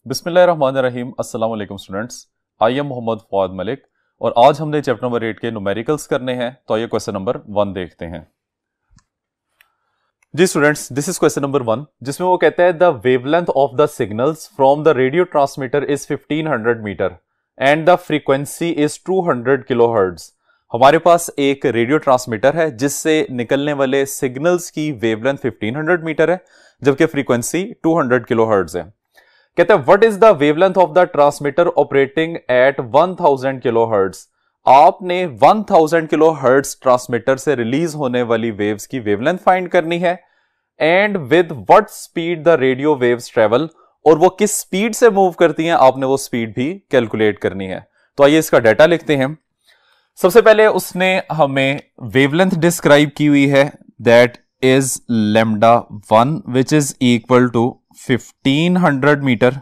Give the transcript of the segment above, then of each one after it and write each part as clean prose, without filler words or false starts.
बिस्मिल्लाहिर्रहमानिर्रहीम। अस्सलाम वालेकुम students, I am Mohammad Fawad Malik और आज हमने चैप्टर नंबर 8 के न्यूमेरिकल्स करने हैं। तो ये क्वेश्चन नंबर 1 देखते हैं। जी students, this is question number 1 जिसमें वो कहता है the wavelength of the signals from the radio transmitter is 1500 metre and the frequency is 200 kilohertz. हमारे पास एक रेडियो ट्रांसमीटर है जिससे निकलने वाले सिग्नल्स की वेवलेंथ 1500 मीटर है जबकि फ्रीक्वेंसी 200 किलोहर्ट्ज है। कहते हैं what is the wavelength of the transmitter operating eight 1000 kilohertz. आपने 1000 किलोहर्ट्ज ट्रांसमीटर से रिलीज होने वाली वेव्स की वेवलेंथ फाइंड करनी है and with what speed the radio waves travel, और वो किस स्पीड से मूव करती हैं आपने वो स्पीड भी कैलकुलेट करनी है। तो आइए इसका डाटा लिखते हैं। सबसे पहले उसने हमें वेवलेंथ डिस्क्राइब की हुई है, that is lambda 1 which is equal to 1500 metre,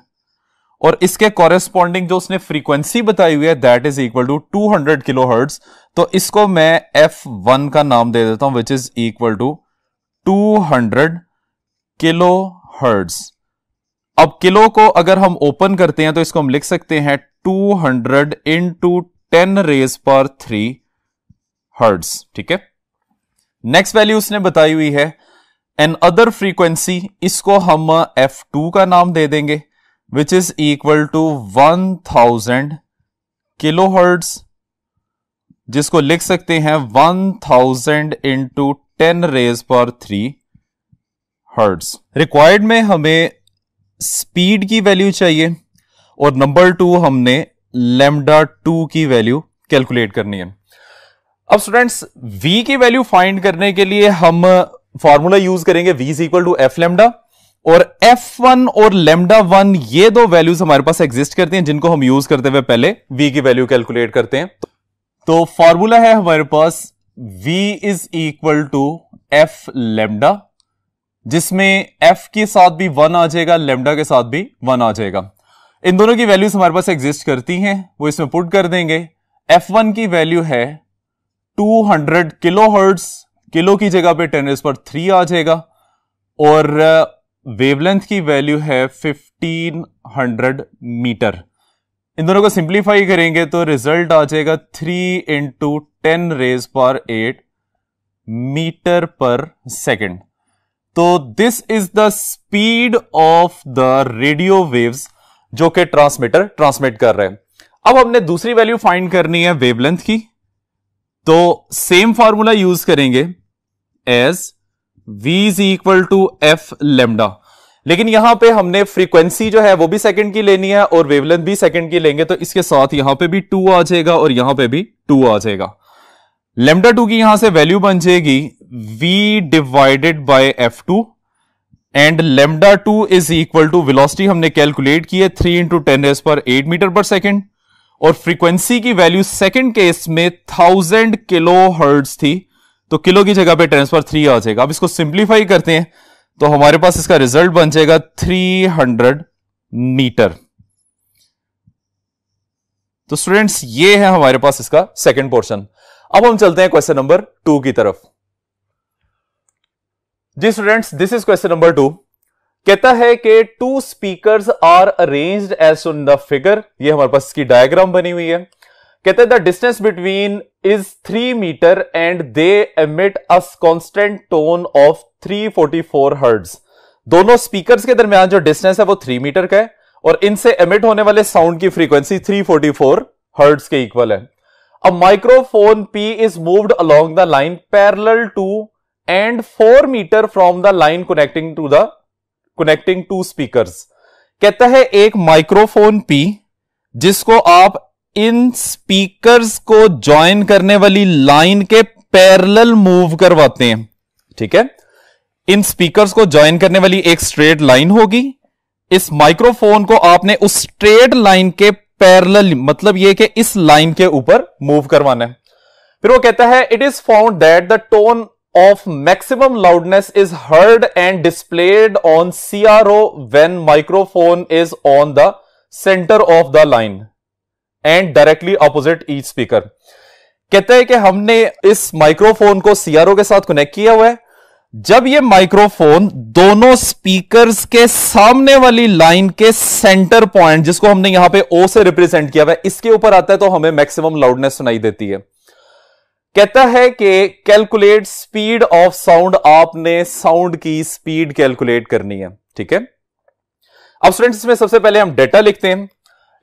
और इसके कॉरेस्पॉन्डिंग जो उसने फ्रीक्वेंसी बताई हुई है that is equal to 200 kilohertz. तो इसको मैं F1 का नाम दे देता हूं which is equal to 200 kilohertz. अब किलो को अगर हम ओपन करते हैं तो इसको हम लिख सकते हैं 200 इंटू 10 रेज पर 3 हर्ट्ज। ठीक है, नेक्स्ट वैल्यू उसने बताई हुई है एन अदर फ्रीक्वेंसी, इसको हम F2 का नाम दे देंगे which is equal to 1000 kilohertz, जिसको लिख सकते हैं 1000 इंटू 10 रेज पर 3 हर्ट्ज। रिक्वायर्ड में हमें स्पीड की वैल्यू चाहिए और नंबर 2 हमने लैम्डा 2 की वैल्यू कैलकुलेट करनी है। अब स्टूडेंट्स v की वैल्यू फाइंड करने के लिए हम फॉर्मूला यूज करेंगे v is equal to F lambda, और f1 और लैम्डा 1 ये दो वैल्यूज हमारे पास एग्जिस्ट करती हैं जिनको हम यूज करते हुए पहले v की वैल्यू कैलकुलेट करते हैं। तो फॉर्मूला है हमारे पास v is equal to F lambda, जिसमें f के साथ भी 1 आ जाएगा, लैम्डा के साथ भी 1 आ जाएगा। इन दोनों की वैल्यूज हमारे पास एग्जिस्ट करती हैं, वो इसमें पुट कर देंगे। f1 की वैल्यू है 200 किलोहर्ट्ज, किलो की जगह पे 10⁻³ आ जाएगा, और वेवलेंथ की वैल्यू है 1500 मीटर। इन दोनों को सिंप्लीफाई करेंगे तो रिजल्ट आ जाएगा 3 इंटू 10⁸ मीटर पर सेकेंड। तो this is the speed of the radio waves जो कि ट्रांसमीटर ट्रांसमिट कर रहे हैं। अब हमने दूसरी वैल्यू फाइंड करनी है वेवलेंथ की, तो सेम फॉर्मूला यूज करेंगे as v is equal to F lambda, लेकिन यहां पे हमने फ्रीक्वेंसी जो है वो भी सेकंड की लेनी है और वेवलेंथ भी सेकंड की लेंगे, तो इसके साथ यहां पे भी 2 आ जाएगा और यहां पे भी 2 आ जाएगा। लैम्डा 2 की यहां से वैल्यू बन जाएगी v divided by f2 and lambda 2 is equal to velocity हमने कैलकुलेट की है 3 इंटू 10⁸ मीटर पर सेकेंड, और फ्रीक्वेंसी की वैल्यू सेकंड केस में 1000 किलो हर्ट्ज थी, तो किलो की जगह पे 10⁻³ आ जाएगा। अब इसको सिंप्लीफाई करते हैं तो हमारे पास इसका रिजल्ट बन जाएगा 300 मीटर। तो स्टूडेंट्स ये है हमारे पास इसका सेकंड पोर्शन। अब हम चलते हैं क्वेश्चन नंबर 2 की तरफ। जी students, this is question number 2। कहता है कि 2 speakers are arranged as shown in the figure. ये हमारे पास इसकी डायग्राम बनी हुई है। कहते हैं the distance between is 3 metre and they emit a constant tone of 344 hertz. दोनों स्पीकर्स के दरमियान जो डिस्टेंस है वो 3 मीटर का है और इनसे एमिट होने वाले साउंड की फ्रीक्वेंसी 344 हर्ट्ज के इक्वल है। A microphone P is moved along the line parallel to and 4 metre from the line connecting two speakers. कहता है एक माइक्रोफोन P जिसको आप इन स्पीकर्स को ज्वाइन करने वाली लाइन के पैरेलल मूव करवाते हैं। ठीक है, इन स्पीकर्स को ज्वाइन करने वाली एक स्ट्रेट लाइन होगी, इस माइक्रोफोन को आपने उस स्ट्रेट लाइन के पैरेलल, मतलब यह कि इस लाइन के ऊपर मूव करवाना है। फिर वो कहता है it is found that the tone of maximum loudness is heard and displayed on CRO when microphone is on the center of the line and directly opposite each speaker। कहते हैं कि हमने इस माइक्रोफोन को CRO के साथ connect किया हुआ है, जब ये माइक्रोफोन दोनों स्पीकर्स के सामने वाली लाइन के सेंटर पॉइंट, जिसको हमने यहां पे ओ से रिप्रेजेंट किया हुआ है, इसके ऊपर आता है तो हमें मैक्सिमम लाउडनेस सुनाई देती है। कहता है कि कैलकुलेट स्पीड ऑफ साउंड, आपने साउंड की स्पीड कैलकुलेट करनी है। ठीक है, अब स्टूडेंट्स इसमें सबसे पहले हम डेटा लिखते हैं।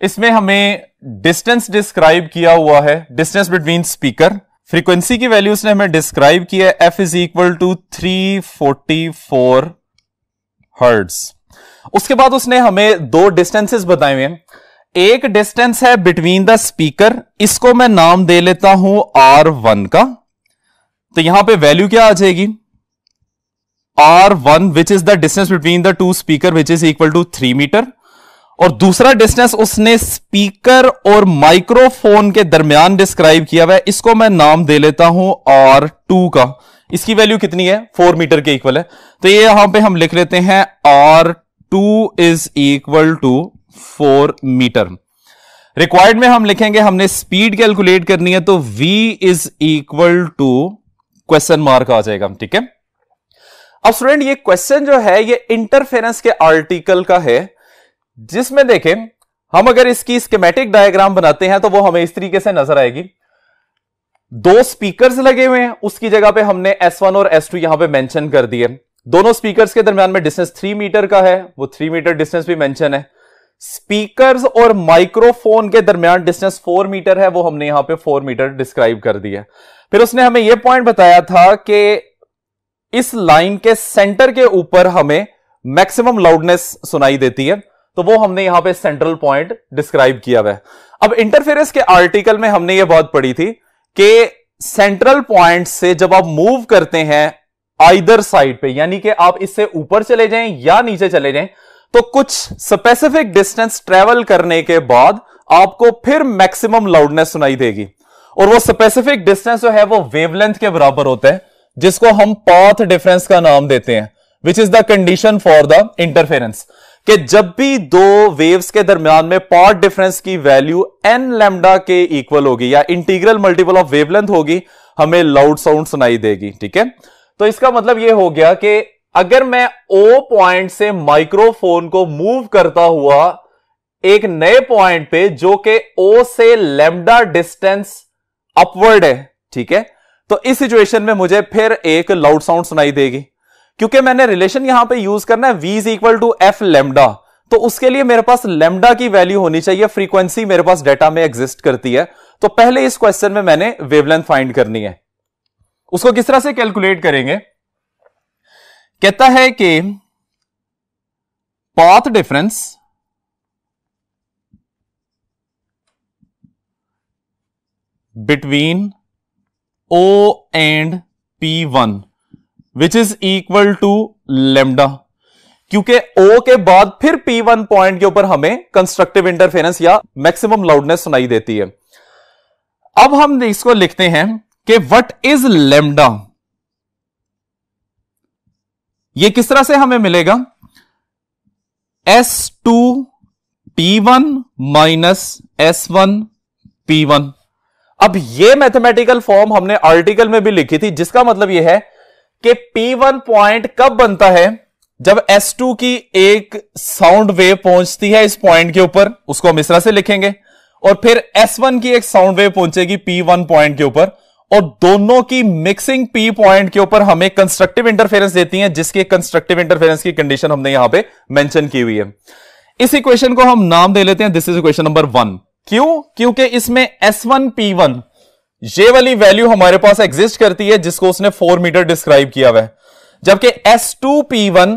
इसमें हमें डिस्टेंस डिस्क्राइब किया हुआ है, डिस्टेंस बिटवीन स्पीकर। फ्रीक्वेंसी की वैल्यूज ने हमें डिस्क्राइब किया है, F is equal to 344 hertz. उसके बाद उसने हमें दो डिस्टेंसेस बताए हुए हैं। एक डिस्टेंस है बिटवीन द स्पीकर, इसको मैं नाम दे लेता हूं R1 का। तो यहां पे वैल्यू क्या आ जाएगी, R1 which is the distance between the two speaker which is equal to 3 metre. और दूसरा डिस्टेंस उसने स्पीकर और माइक्रोफोन के दरमियान डिस्क्राइब किया हुआ है, इसको मैं नाम दे लेता हूं R2 का। इसकी वैल्यू कितनी है, 4 मीटर के इक्वल है। तो ये यहां पे हम लिख लेते हैं R2 is equal to 4 metre. Required में हम लिखेंगे, हमने स्पीड कैलकुलेट करनी है, तो V is equal to question mark आ जाएगा। ठीक है, अब स्टूडेंट ये क्वेश्चन जो है ये इंटरफेरेंस के आर्टिकल का है, जिसमें देखें हम अगर इसकी स्कीमेटिक डायग्राम बनाते हैं तो वो हमें इस तरीके से नजर आएगी। दो स्पीकर्स लगे हुए हैं, उसकी जगह पे हमने S1 और S2 यहां पे मेंशन कर दिए। दोनों स्पीकर्स के दरमियान में डिस्टेंस 3 मीटर का है, वो 3 मीटर डिस्टेंस भी मेंशन है। स्पीकर्स और माइक्रोफोन के दरमियान डिस्टेंस 4 मीटर है, वो हमने यहां पे 4 मीटर डिस्क्राइब कर दिया। फिर उसने हमें यह पॉइंट बताया था कि इस लाइन के सेंटर के ऊपर हमें मैक्सिमम लाउडनेस सुनाई देती है, तो वो हमने यहां पे सेंट्रल पॉइंट डिस्क्राइब किया हुआ है। अब इंटरफेरेंस के आर्टिकल में हमने ये बात पढ़ी थी कि सेंट्रल पॉइंट से जब आप मूव करते हैं आइदर साइड पे, यानी कि आप इससे ऊपर चले जाएं या नीचे चले जाएं, तो कुछ स्पेसिफिक डिस्टेंस ट्रेवल करने के बाद आपको फिर मैक्सिमम लाउडनेस सुनाई देगी। और वो स्पेसिफिक डिस्टेंस जो है वो वेवलेंथ के बराबर होता है, जिसको हम पाथ डिफरेंस का नाम देते हैं, विच is the condition for the interference. कि जब भी दो वेव्स के दरमियान में पाथ डिफरेंस की वैल्यू n लैम्डा के इक्वल होगी या इंटीग्रल मल्टीपल ऑफ वेवलेंथ होगी, हमें लाउड साउंड सुनाई देगी। ठीक है, तो इसका मतलब यह हो गया कि अगर मैं O पॉइंट से माइक्रोफोन को मूव करता हुआ एक नए पॉइंट पे जो कि O से लैम्डा डिस्टेंस अपवर्ड है, ठीक है, तो इस सिचुएशन में मुझे फिर एक लाउड साउंड सुनाई देगी। क्योंकि मैंने रिलेशन यहां पे यूज करना है V is equal to F lambda, तो उसके लिए मेरे पास लैम्डा की वैल्यू होनी चाहिए, फ्रीक्वेंसी मेरे पास डाटा में एग्जिस्ट करती है। तो पहले इस क्वेश्चन में मैंने वेवलेंथ फाइंड करनी है। उसको किस तरह से कैलकुलेट करेंगे, कहता है कि path difference between O and P1 which is equal to lambda, क्योंकि O के बाद फिर P1 पॉइंट के ऊपर हमें कंस्ट्रक्टिव इंटरफेरेंस या मैक्सिमम लाउडनेस सुनाई देती है। अब हम इसको लिखते हैं कि व्हाट इज लैम्डा। ये किस तरह से हमें मिलेगा, S2 P1 minus S1 P1। अब ये मैथमेटिकल फॉर्म हमने आर्टिकल में भी लिखी थी, जिसका मतलब यह है कि P1 पॉइंट कब बनता है, जब S2 की एक साउंड वेव पहुंचती है इस पॉइंट के ऊपर, उसको हम इस तरह से लिखेंगे, और फिर S1 की एक साउंड वेव पहुंचेगी P1 पॉइंट के ऊपर, और दोनों की मिक्सिंग P पॉइंट के ऊपर हमें कंस्ट्रक्टिव इंटरफेरेंस देती है, जिसकी कंस्ट्रक्टिव इंटरफेरेंस की कंडीशन हमने यहां पे मेंशन की हुई है। इस इक्वेशन को हम नाम दे लेते हैं, दिस इज इक्वेशन नंबर 1। क्यों, क्योंकि इसमें S1 P1 ये वाली वैल्यू हमारे पास एग्जिस्ट करती है, जिसको उसने 4 मीटर डिस्क्राइब किया हुआ है, जबकि S2 P1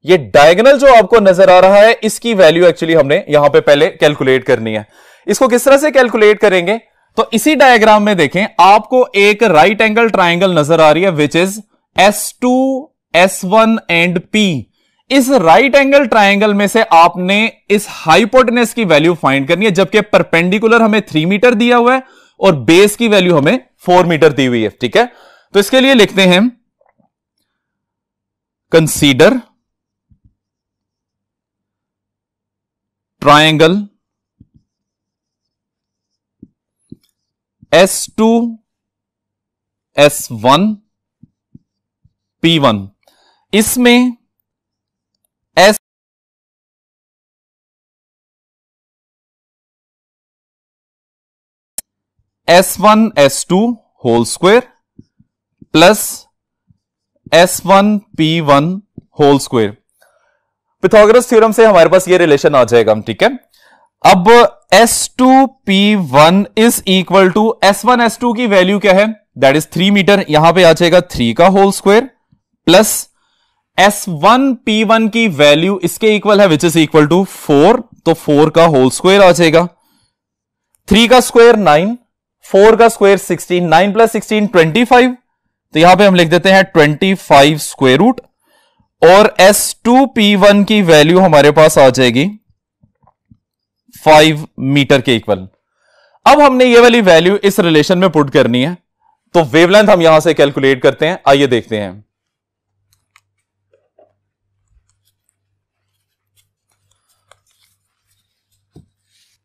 ये डायगोनल जो आपको नजर आ रहा है, इसकी वैल्यू एक्चुअली हमने यहां पे पहले कैलकुलेट करनी है। इसको किस तरह से कैलकुलेट करेंगे, तो इसी डायग्राम में देखें, आपको एक राइट एंगल ट्राइंगल नजर आ रही है, which is S2 S1 and P। इस राइट एंगल ट्राइंगल में से आपने इस हाइपोटेनस की वैल्यू फाइंड करनी है, जबकि परपेंडिकुलर हमें 3 मीटर दिया हुआ है और बेस की वैल्यू हमें 4 मीटर दी हुई है। ठीक है, तो इसके लिए लिखते हैं consider triangle S2 S1 P1 इसमें S S1 S2 whole square plus S1 P1 whole square. Pythagoras theorem से हमारे पास ये रिलेशन आ जाएगा, ठीक है। अब S2 P1 is equal to S1 S2 की वैल्यू क्या है, दैट इज 3 मीटर, यहां पे आ जाएगा 3 का whole square plus S1 P1 की वैल्यू इसके इक्वल है विच इज इक्वल टू 4, तो 4 का होल स्क्वायर आ जाएगा। 3 का स्क्वायर 9, 4 का स्क्वायर 16, 9 प्लस 16 25, तो यहां पे हम लिख देते हैं 25 स्क्वायर रूट, और S2 P1 की वैल्यू हमारे पास आ जाएगी 5 मीटर के इक्वल। अब हमने ये वाली वैल्यू इस रिलेशन में पुट करनी है, तो वेवलेंथ हम यहां से कैलकुलेट करते हैं, आइए देखते हैं।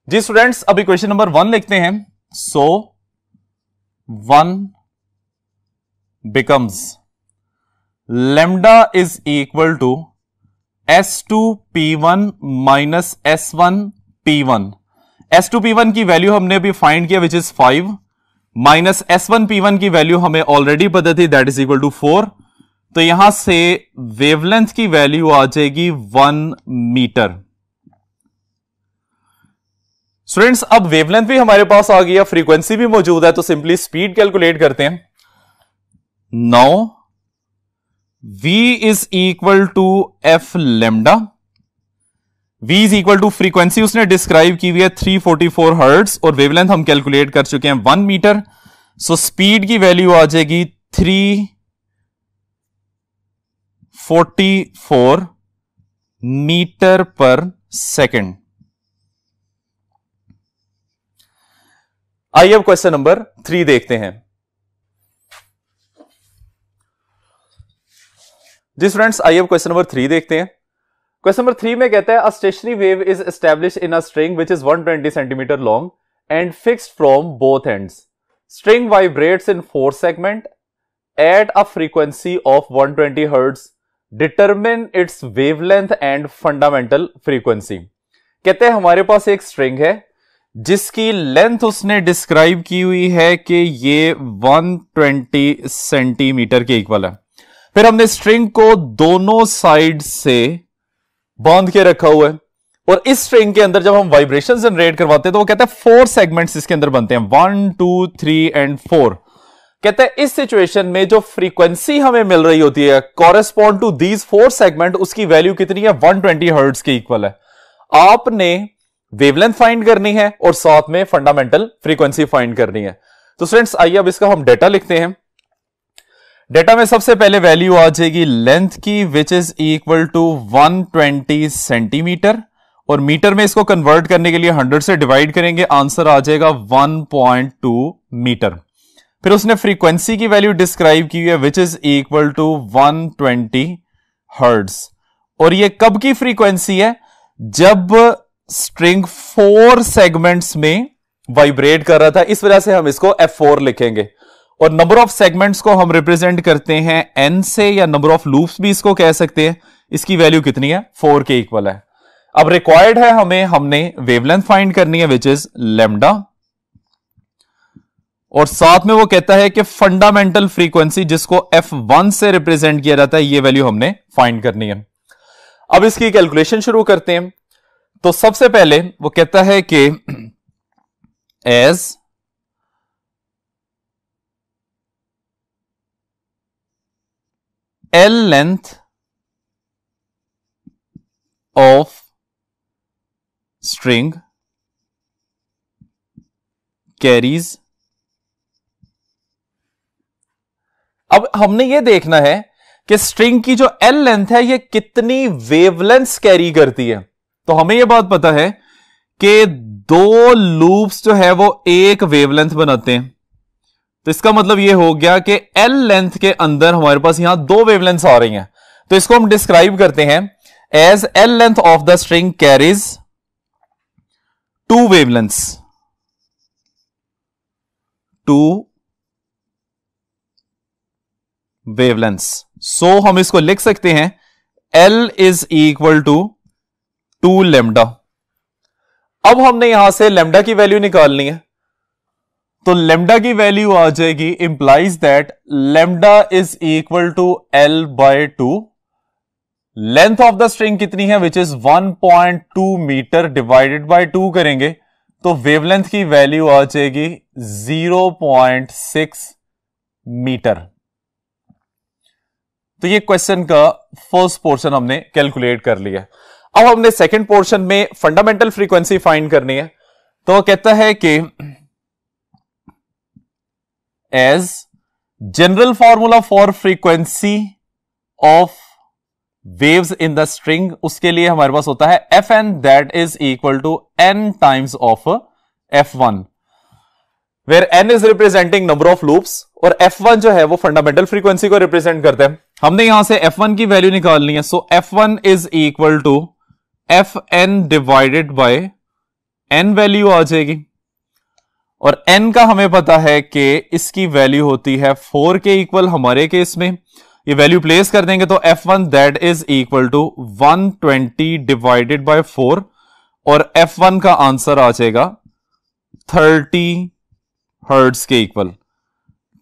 जी स्टूडेंट्स, अभी क्वेश्चन नंबर 1 लिखते हैं। सो 1 becomes lambda is equal to S2 P1 minus S1 P1। S2 P1 की वैल्यू हमने अभी फाइंड किया which is 5, minus S1 P1 की वैल्यू हमें ऑलरेडी पता थी दैट इज इक्वल टू 4, तो यहां से वेवलेंथ की वैल्यू आ जाएगी 1 मीटर। स्टूडेंट्स, अब वेवलेंथ भी हमारे पास आ गया, फ्रीक्वेंसी भी मौजूद है, तो सिंपली स्पीड कैलकुलेट करते हैं। Now v is equal to F lambda, v is equal to frequency उसने डिस्क्राइब की हुई है 344 हर्ट्ज, और वेवलेंथ हम कैलकुलेट कर चुके हैं 1 मीटर, सो स्पीड की वैल्यू आ जाएगी 344 मीटर पर सेकेंड। आइए अब क्वेश्चन नंबर 3 देखते हैं। जी स्टूडेंट्स, आइए अब क्वेश्चन नंबर 3 देखते हैं। क्वेश्चन नंबर 3 में कहता है a stationary wave is establish in a string which is 120 centimetre long and fixed from both ends. String vibrates in 4 segment at a frequency of 120 hertz, determine its wavelength and fundamental frequency. कहते हैं हमारे पास एक string है जिसकी length उसने describe की हुई है कि ये 120 सेंटीमीटर के इक्वल है। फिर हमने स्ट्रिंग को दोनों साइड से बांध के रखा हुआ है, और इस स्ट्रिंग के अंदर जब हम वाइब्रेशन जनरेट करवाते हैं तो वो कहता है 4 सेगमेंट्स इसके अंदर बनते हैं, 1 2 3 एंड 4। कहता है इस सिचुएशन में जो फ्रीक्वेंसी हमें मिल रही होती है कॉरेस्पॉन्ड टू दीज 4 सेगमेंट, उसकी वैल्यू कितनी है, 120 हर्ट्ज के इक्वल है। आपने वेवलेंथ फाइंड करनी है और साथ में फंडामेंटल फ्रीक्वेंसी फाइंड करनी है। तो स्टूडेंट्स, आइए अब इसका हम डेटा लिखते हैं। डेटा में सबसे पहले वैल्यू आ जाएगी लेंथ की which is equal to 120 centimetre, और मीटर में इसको कन्वर्ट करने के लिए 100 से डिवाइड करेंगे, आंसर आ जाएगा 1.2 मीटर। फिर उसने फ्रीक्वेंसी की वैल्यू डिस्क्राइब की है which is equal to 120 hertz, और ये कब की फ्रीक्वेंसी है, जब स्ट्रिंग 4 सेगमेंट्स में वाइब्रेट कर रहा था, इस वजह से हम इसको F4 लिखेंगे। और नंबर ऑफ सेगमेंट्स को हम रिप्रेजेंट करते हैं N से, या नंबर ऑफ लूप्स भी इसको कह सकते हैं। इसकी वैल्यू कितनी है, 4 के इक्वल है। अब रिक्वायर्ड है हमने वेवलेंथ फाइंड करनी है विच इज लेमडा, और साथ में वो कहता है कि फंडामेंटल फ्रीक्वेंसी जिसको F1 से रिप्रेजेंट किया जाता है, ये वैल्यू हमने फाइंड करनी है। अब इसकी कैलकुलेशन शुरू करते हैं। तो सबसे पहले वो कहता है कि as L length of string carries, अब हमने ये देखना है कि स्ट्रिंग की जो एल लेंथ है ये कितनी वेवलेंथ कैरी करती है। तो हमें यह बात पता है कि 2 लूप्स जो है वो एक वेवलेंथ बनाते हैं, तो इसका मतलब यह हो गया कि एल लेंथ के अंदर हमारे पास यहां 2 वेवलेंथ्स आ रही हैं। तो इसको हम डिस्क्राइब करते हैं as L length of the string carries 2 wavelengths, 2 wavelength. So हम इसको लिख सकते हैं L is equal to 2 lambda. अब हमने यहां से लैम्डा की वैल्यू निकालनी है, तो लैम्डा की वैल्यू आ जाएगी, implies that lambda is equal to L by 2। Length of the string कितनी है, which is 1.2 metre, divided by 2 करेंगे तो वेवलेंथ की वैल्यू आ जाएगी 0.6 मीटर। तो ये क्वेश्चन का फर्स्ट पोर्शन हमने कैलकुलेट कर लिया। अब हमने सेकंड पोर्शन में फंडामेंटल फ्रीक्वेंसी फाइंड करनी है। तो कहता है कि as general formula for frequency of waves in the string, उसके लिए हमारे पास होता है Fn that is equal to n times of F1, where n is representing number of loops और F1 जो है वो फंडामेंटल फ्रीक्वेंसी को रिप्रेजेंट करते हैं। हमने यहां से F1 की वैल्यू निकालनी है, so F1 is equal to Fn divided by n value आ जाएगी, और n का हमें पता है कि इसकी वैल्यू होती है 4 के इक्वल। हमारे केस में ये वैल्यू प्लेस कर देंगे तो F1 that is equal to 120 divided by 4, और F1 का आंसर आ जाएगा 30 हर्ट्ज के इक्वल।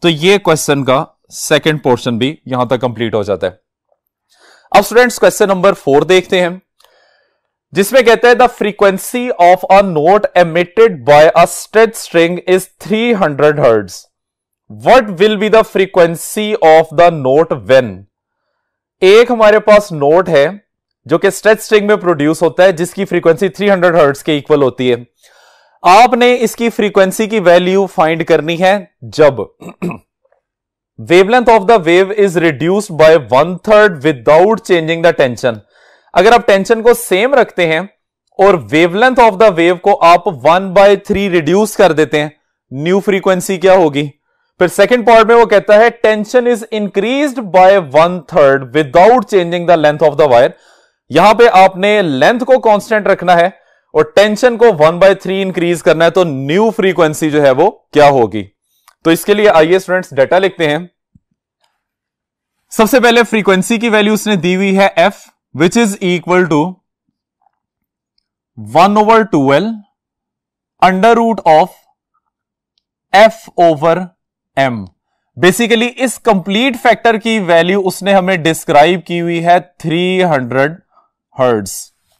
तो ये क्वेश्चन का सेकंड पोर्शन भी यहां तक कंप्लीट हो जाता है। अब स्टूडेंट्स क्वेश्चन नंबर 4 देखते हैं, जिसमें कहते हैं the frequency of a note emitted by a stretch string is 300 hertz. What will be the frequency of the note when. एक हमारे पास नोट है जो कि स्ट्रेच स्ट्रिंग में प्रोड्यूस होता है, जिसकी फ्रीक्वेंसी 300 हर्ट्ज के इक्वल होती है। आपने इसकी फ्रीक्वेंसी की वैल्यू फाइंड करनी है जब wavelength of the wave is reduced by 1/3 without changing the tension. अगर आप टेंशन को सेम रखते हैं और वेवलेंथ ऑफ द वेव को आप 1/3 रिड्यूस कर देते हैं, न्यू फ्रीक्वेंसी क्या होगी। फिर सेकंड पार्ट में वो कहता है tension is increased by 1/3 without changing the length of the wire. यहां पे आपने लेंथ को कांस्टेंट रखना है और टेंशन को 1/3 इंक्रीज करना है, तो न्यू फ्रीक्वेंसी जो है वो क्या होगी। तो इसके लिए आइए स्टूडेंट्स डाटा लिखते हैं। सबसे पहले फ्रीक्वेंसी की वैल्यू उसने दी हुई है f, which is equal to 1/12 under root of f over m। Basically इस कंप्लीट फैक्टर की वैल्यू उसने हमें डिस्क्राइब की हुई है 300 हर्ट्ज।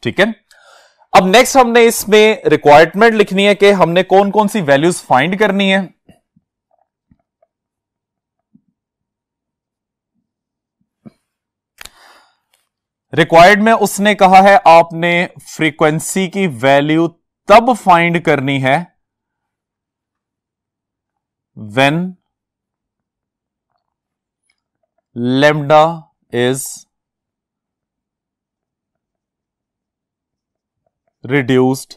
ठीक है, अब नेक्स्ट हमने इसमें रिक्वायरमेंट लिखनी है कि हमने कौन कौन सी वैल्यूज फाइंड करनी है। रिक्वायर्ड में उसने कहा है आपने फ्रीक्वेंसी की वैल्यू तब फाइंड करनी है when lambda is reduced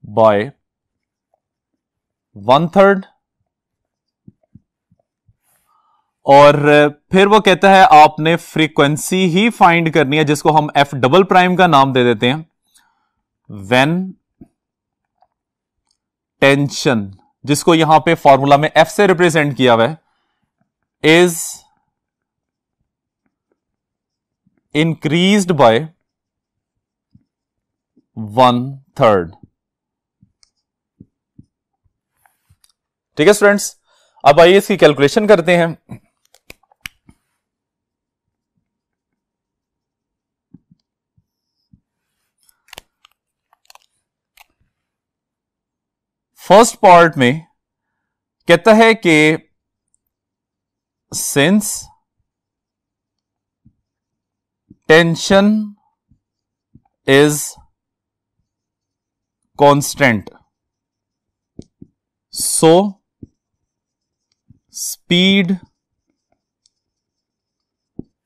by 1/3, और फिर वो कहता है आपने फ्रीक्वेंसी ही फाइंड करनी है, जिसको हम f डबल प्राइम का नाम दे देते हैं, व्हेन टेंशन, जिसको यहां पे फॉर्मूला में f से रिप्रेजेंट किया हुआ है, इज इंक्रीज्ड बाय 1/3। ठीक है स्टूडेंट्स, अब आइए इसकी कैलकुलेशन करते हैं। फर्स्ट पार्ट में कहता है कि since tension is constant, so speed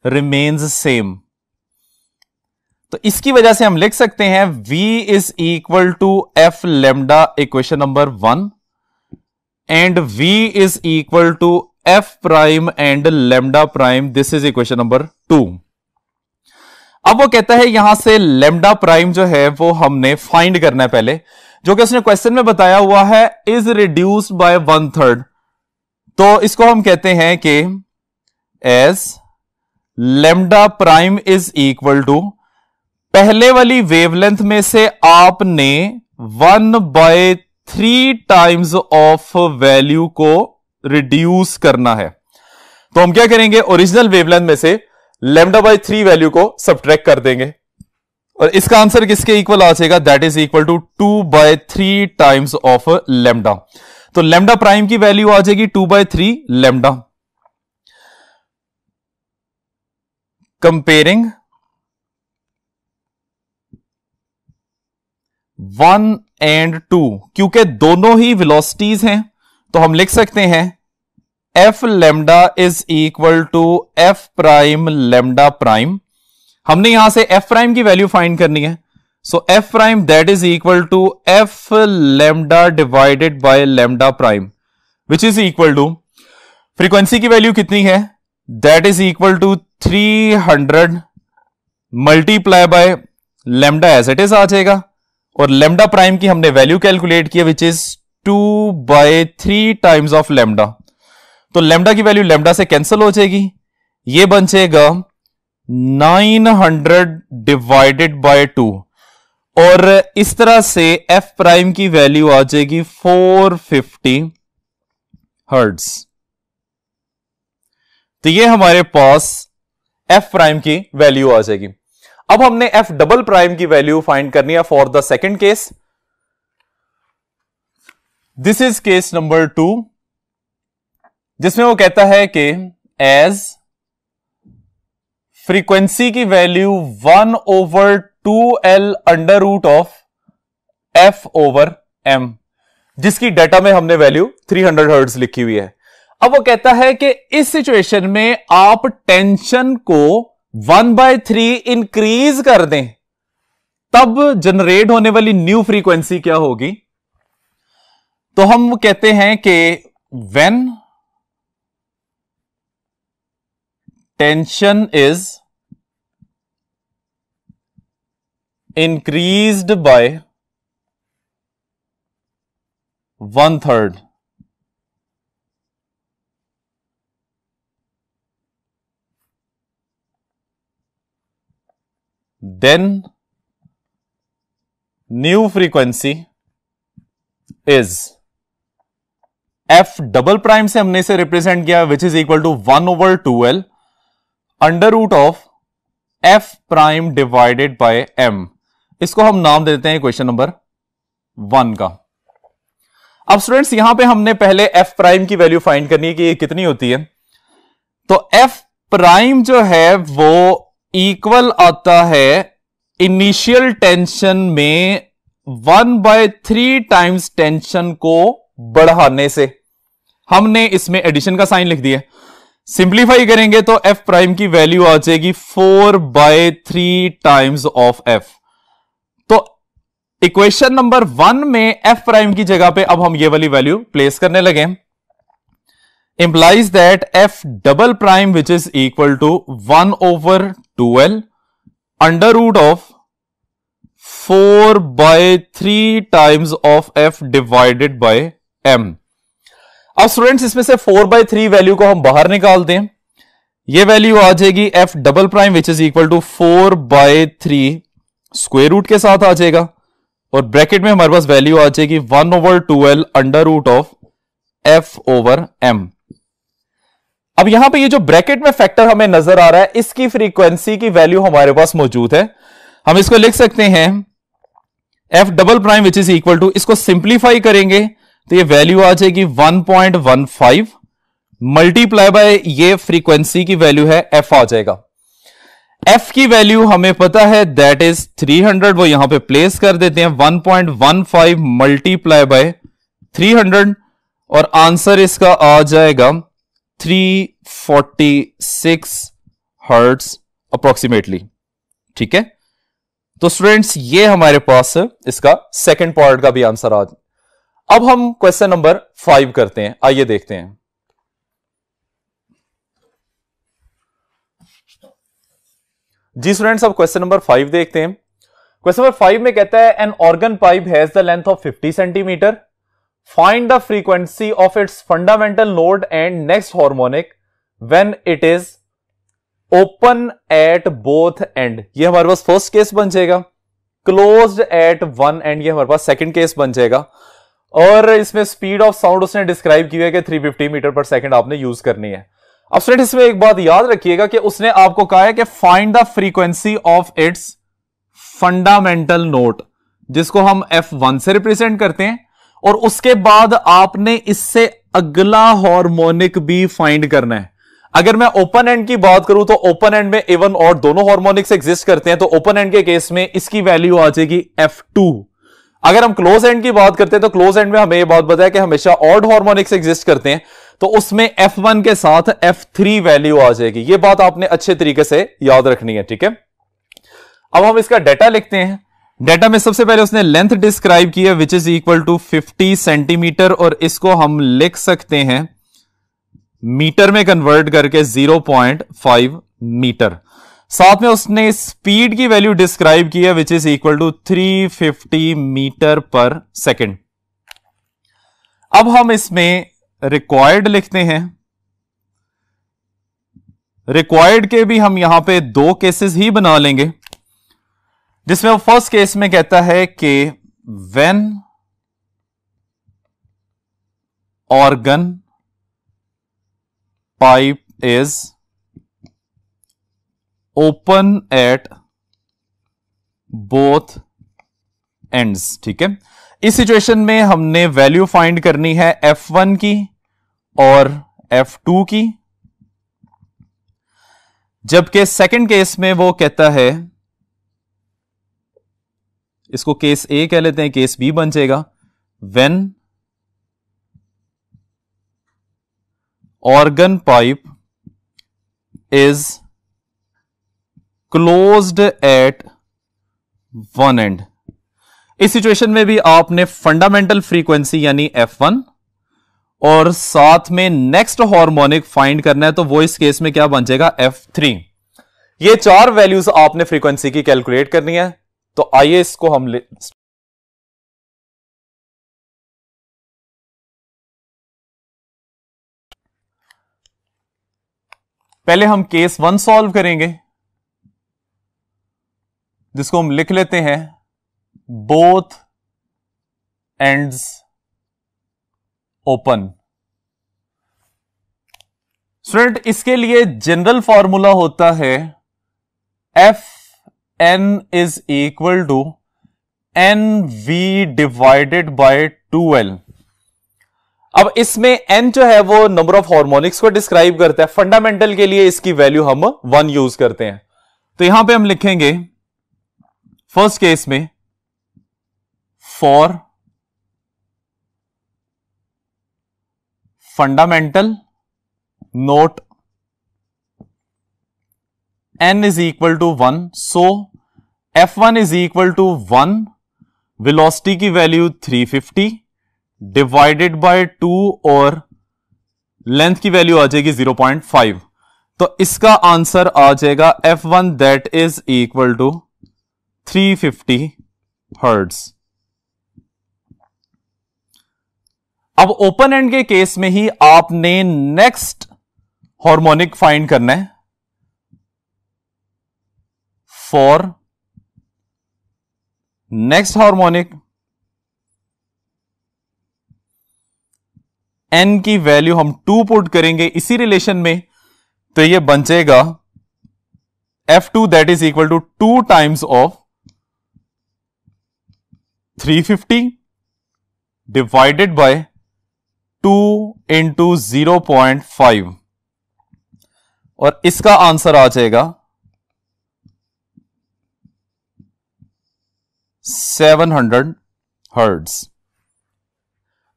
remains same. तो इसकी वजह से हम लिख सकते हैं v is equal to f lambda, equation number 1, and v is equal to f prime and lambda prime, this is equation number 2। अब वो कहता है यहां से लैम्डा प्राइम जो है वो हमने फाइंड करना है पहले, जो कि उसने क्वेश्चन में बताया हुआ है इज रिड्यूस्ड बाय 1/3। तो इसको हम कहते हैं कि as lambda prime is equal to, पहले वाली वेवलेंथ में से आपने 1/3 टाइम्स ऑफ वैल्यू को रिड्यूस करना है। तो हम क्या करेंगे, ओरिजिनल वेवलेंथ में से λ/3 वैल्यू को सब्ट्रैक्ट कर देंगे और इसका आंसर किसके इक्वल आ जाएगा, that is equal to 2/3 times of lambda. तो लैम्डा प्राइम की वैल्यू आ जाएगी 2/3 लैम्डा। कंपेयरिंग 1 and 2, क्योंकि दोनों ही वेलोसिटीज हैं तो हम लिख सकते हैं F lambda is equal to F prime lambda prime. हमने यहां से एफ प्राइम की वैल्यू फाइंड करनी है, so F prime that is equal to F lambda divided by lambda prime, which is equal to, frequency की value कितनी है, that is equal to 300 multiply by lambda as it is आ जाएगा, और lambda prime की हमने value calculate किया which is 2/3 times of lambda. तो लैम्डा की वैल्यू लैम्डा से कैंसिल हो जाएगी, ये बन जाएगा 900 डिवाइडेड बाय 2, और इस तरह से एफ प्राइम की वैल्यू आ जाएगी 450 हर्ट्ज। तो ये हमारे पास एफ प्राइम की वैल्यू आ जाएगी। अब हमने एफ डबल प्राइम की वैल्यू फाइंड करनी है for the second case. This is case number 2, जिसमें वो कहता है कि एज फ्रीक्वेंसी की value 1/2L under root of F over M, जिसकी डाटा में हमने वैल्यू 300 हर्ट्ज लिखी हुई है। अब वो कहता है कि इस सिचुएशन में आप टेंशन को 1/3 इंक्रीज कर दें, तब जनरेट होने वाली न्यू फ्रीक्वेंसी क्या होगी। तो हम कहते हैं कि when tension is increased by 1/3, then new frequency is f double prime से हमने इसे रिप्रेजेंट किया which is equal to 1/2L under root of f prime divided by m। इसको हम नाम देते हैं क्वेश्चन नंबर 1 का। अब स्टूडेंट्स यहां पे हमने पहले f प्राइम की वैल्यू फाइंड करनी है कि ये कितनी होती है। तो f प्राइम जो है वो इक्वल आता है इनिशियल टेंशन में 1/3 टाइम्स टेंशन को बढ़ाने से। हमने इसमें एडिशन का साइन लिख दिया, सिंप्लीफाई करेंगे तो f प्राइम की वैल्यू आ जाएगी 4/3 टाइम्स ऑफ f। तो इक्वेशन नंबर 1 में f प्राइम की जगह पे अब हम ये वाली वैल्यू प्लेस करने लगे, implies that f double prime which is equal to 1/2L under root of 4/3 times of f divided by m। अब स्टूडेंट्स इसमें से 4/3 वैल्यू को हम बाहर निकाल दें, ये वैल्यू आ जाएगी f double prime which is equal to 4/3 square root के साथ आ जाएगा, और ब्रैकेट में हमारे पास वैल्यू आ जाएगी 1/2L under root of f over m। अब यहां पे ये जो ब्रैकेट में फैक्टर हमें नजर आ रहा है, इसकी फ्रीक्वेंसी की वैल्यू हमारे पास मौजूद है। हम इसको लिख सकते हैं f double prime which is equal to, इसको सिंप्लीफाई करेंगे तो ये वैल्यू आ जाएगी 1.15 मल्टीप्लाई बाय ये फ्रीक्वेंसी की वैल्यू है f आ जाएगा। f की वैल्यू हमें पता है दैट इज 300, वो यहां पे प्लेस कर देते हैं 1.15 मल्टीप्लाई बाय 300, और आंसर इसका आ जाएगा 346 हर्ट्ज अप्रोक्सीमेटली। ठीक है, तो स्टूडेंट्स ये हमारे पास इसका सेकंड पार्ट का भी आंसर आ। अब हम क्वेश्चन नंबर 5 करते हैं, आइए देखते हैं। जी स्टूडेंट्स, अब क्वेश्चन नंबर 5 देखते हैं। क्वेश्चन नंबर 5 में कहता है an organ pipe has the length of 50 centimetre, find the frequency of its fundamental node and next harmonic when it is open at both and. ये हमारे पास फर्स्ट केस बन जाएगा। Closed eight one and, ये हमारे पास second case बन जाएगा। और इसमें स्पीड ऑफ साउंड उसने डिस्क्राइब किया है कि 350 मीटर पर सेकंड आपने यूज करनी है। अब स्टूडेंट इसमें एक बात याद रखिएगा कि उसने आपको कहा है कि find the frequency of its fundamental note, जिसको हम F1 से रिप्रेजेंट करते हैं, और उसके बाद आपने इससे अगला हार्मोनिक भी फाइंड करना है। अगर मैं ओपन एंड की बात करूं तो ओपन एंड में इवन और दोनों हार्मोनिक्स एग्जिस्ट करते हैं, तो ओपन एंड के केस में इसकी वैल्यू आ जाएगी F2। अगर हम क्लोज एंड की बात करते हैं तो क्लोज एंड में हमें यह बात बताया कि हमेशा ऑड हार्मोनिक्स एग्जिस्ट करते हैं, तो उसमें F1 के साथ F3 वैल्यू आ जाएगी। यह बात आपने अच्छे तरीके से याद रखनी है, ठीक है। अब हम इसका डाटा लिखते हैं। डाटा में सबसे पहले उसने लेंथ डिस्क्राइब की है which is equal to 50 centimetre, और इसको हम लिख सकते हैं मीटर में कन्वर्ट करके 0.5 मीटर। साथ में उसने स्पीड की वैल्यू डिस्क्राइब की है which is equal to 350 metre पर सेकेंड। अब हम इसमें रिक्वायर्ड लिखते हैं। रिक्वायर्ड के भी हम यहां पे दो केसेस ही बना लेंगे, जिसमें वो फर्स्ट केस में कहता है कि when organ pipe is open at both ends, ठीक है। इस सिचुएशन में हमने वैल्यू फाइंड करनी है F1 की और F2 की, जबकि सेकंड केस में वो कहता है, इसको केस ए कह लेते हैं, केस बी बन जाएगा, when organ pipe is closed eight one and. इस सिचुएशन में भी आपने फंडामेंटल फ्रीक्वेंसी यानी F1 और साथ में नेक्स्ट हार्मोनिक फाइंड करना है, तो वो इस केस में क्या बन जाएगा F3। ये चार वैल्यूज आपने फ्रीक्वेंसी की कैलकुलेट करनी है। तो आइए इसको हम पहले हम केस 1 सॉल्व करेंगे, जिसको हम लिख लेते हैं बोथ एंड्स ओपन। स्टूडेंट इसके लिए जनरल फॉर्मूला होता है Fn is equal to NV divided by 2L। अब इसमें n जो है वो नंबर ऑफ हार्मोनिक्स को डिस्क्राइब करता है। फंडामेंटल के लिए इसकी वैल्यू हम 1 यूज करते हैं। तो यहां पे हम लिखेंगे फर्स्ट केस में for fundamental note n is equal to 1, so F1 is equal to 1, velocity की वैल्यू 350 डिवाइडेड बाय 2 और लेंथ की वैल्यू आ जाएगी 0.5। तो इसका आंसर आ जाएगा F1 that is equal to 350 hertz. अब ओपन एंड के केस में ही आपने नेक्स्ट हार्मोनिक फाइंड करना है। फॉर नेक्स्ट हार्मोनिक n की वैल्यू हम 2 पुट करेंगे इसी रिलेशन में, तो ये बन जाएगा F2 that is equal to 2 times of 350 divided by 2 into 0.5, और इसका आंसर आ जाएगा 700 हर्ट्ज।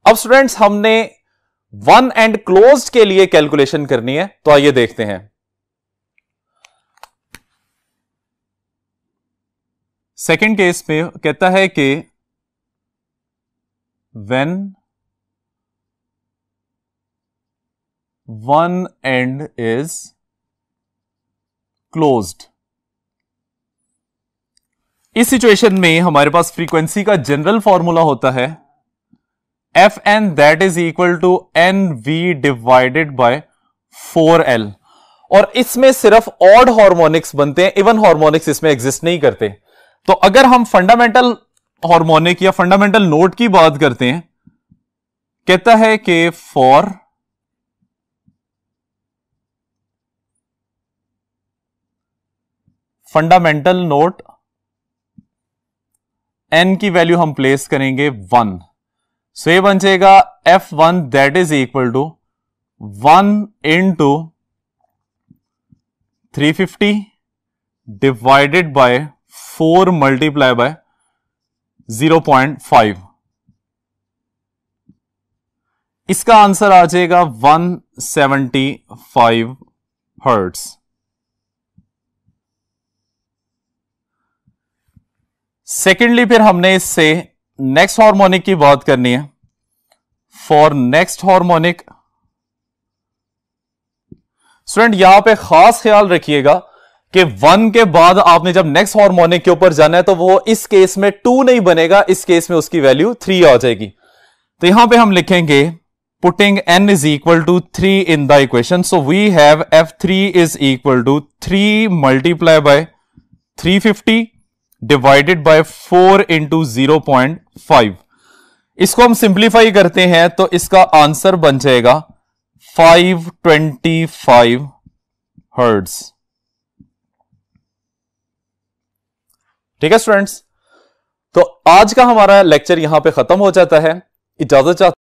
अब स्टूडेंट्स हमने वन एंड क्लोज्ड के लिए कैलकुलेशन करनी है, तो आइए देखते हैं। सेकंड केस में कहता है कि when one end is closed. इस सिचुएशन में हमारे पास फ्रीक्वेंसी का जनरल फॉर्मूला होता है F N that is equal to N V divided by 4L। और इसमें सिर्फ ऑड हार्मोनिक्स बनते हैं, इवन हार्मोनिक्स इसमें एग्जिस्ट नहीं करते। तो अगर हम फंडामेंटल हार्मोनिक या फंडामेंटल नोट की बात करते हैं, कहता है कि फॉर फंडामेंटल नोट एन की वैल्यू हम प्लेस करेंगे 1। सो ये बन जाएगा F1 that is equal to 1 into 350 divided by 4 multiply by 0.5। इसका आंसर आ जाएगा 175 हर्ट्ज। सेकेंडली फिर हमने इससे नेक्स्ट हार्मोनिक की बात करनी है। फॉर नेक्स्ट हार्मोनिक स्टूडेंट यहां पे खास ख्याल रखिएगा कि 1 के बाद आपने जब नेक्स्ट हार्मोनिक के ऊपर जाना है तो वो इस केस में 2 नहीं बनेगा, इस केस में उसकी वैल्यू 3 आ जाएगी। तो यहां पे हम लिखेंगे putting n is equal to 3 in the equation, so we have F3 is equal to 3 multiplied by 350 divided by 4 into 0.5। इसको हम सिंप्लीफाई करते हैं तो इसका आंसर बन जाएगा 525 हर्ट्ज। ठीक है स्टूडेंट्स, तो आज का हमारा लेक्चर यहां पे खत्म हो जाता है। इजाजत चाहता